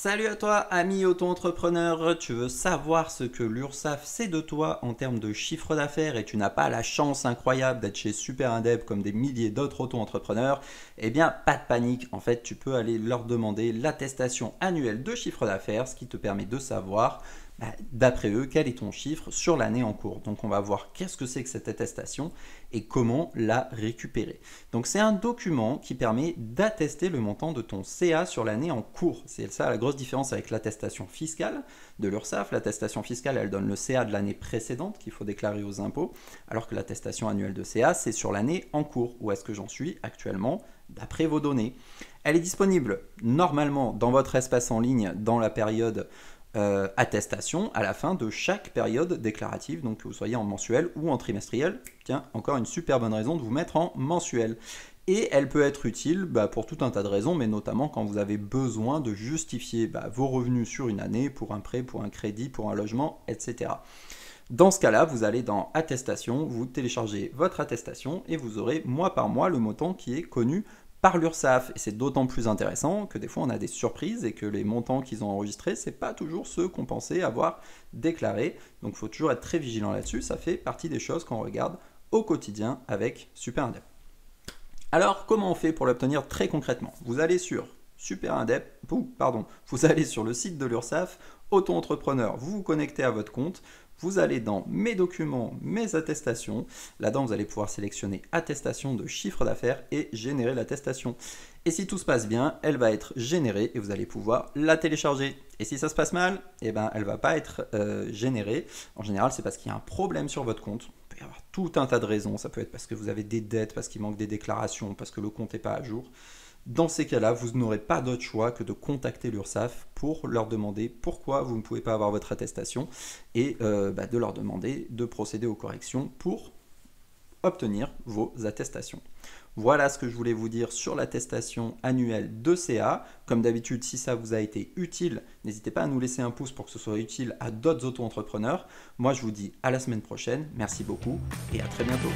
Salut à toi, ami auto-entrepreneur. Tu veux savoir ce que l'URSSAF sait de toi en termes de chiffre d'affaires et tu n'as pas la chance incroyable d'être chez Super Indep comme des milliers d'autres auto-entrepreneurs? Eh bien, pas de panique. En fait, tu peux aller leur demander l'attestation annuelle de chiffre d'affaires, ce qui te permet de savoir, d'après eux, quel est ton chiffre sur l'année en cours. Donc, on va voir qu'est-ce que c'est que cette attestation et comment la récupérer. Donc, c'est un document qui permet d'attester le montant de ton CA sur l'année en cours. C'est ça la grosse différence avec l'attestation fiscale de l'URSSAF. L'attestation fiscale, elle donne le CA de l'année précédente qu'il faut déclarer aux impôts, alors que l'attestation annuelle de CA, c'est sur l'année en cours. Où est-ce que j'en suis actuellement d'après vos données? Elle est disponible normalement dans votre espace en ligne dans la période attestation à la fin de chaque période déclarative, donc que vous soyez en mensuel ou en trimestriel. Tiens, encore une super bonne raison de vous mettre en mensuel. Et elle peut être utile pour tout un tas de raisons, mais notamment quand vous avez besoin de justifier vos revenus sur une année, pour un prêt, pour un crédit, pour un logement, etc. Dans ce cas-là, vous allez dans attestation, vous téléchargez votre attestation et vous aurez mois par mois le montant qui est connu par l'URSSAF. Et c'est d'autant plus intéressant que des fois on a des surprises et que les montants qu'ils ont enregistrés, ce n'est pas toujours ceux qu'on pensait avoir déclarés. Donc il faut toujours être très vigilant là-dessus, ça fait partie des choses qu'on regarde au quotidien avec Super Indep. Alors comment on fait pour l'obtenir très concrètement? Vous allez sur vous allez sur le site de l'URSSAF, auto-entrepreneur, vous vous connectez à votre compte, vous allez dans mes documents, mes attestations. Là-dedans, vous allez pouvoir sélectionner attestation de chiffre d'affaires et générer l'attestation. Et si tout se passe bien, elle va être générée et vous allez pouvoir la télécharger. Et si ça se passe mal, elle ne va pas être générée. En général, c'est parce qu'il y a un problème sur votre compte. Il peut y avoir tout un tas de raisons. Ça peut être parce que vous avez des dettes, parce qu'il manque des déclarations, parce que le compte n'est pas à jour. Dans ces cas-là, vous n'aurez pas d'autre choix que de contacter l'URSSAF pour leur demander pourquoi vous ne pouvez pas avoir votre attestation et de leur demander de procéder aux corrections pour obtenir vos attestations. Voilà ce que je voulais vous dire sur l'attestation annuelle de CA. Comme d'habitude, si ça vous a été utile, n'hésitez pas à nous laisser un pouce pour que ce soit utile à d'autres auto-entrepreneurs. Moi, je vous dis à la semaine prochaine. Merci beaucoup et à très bientôt.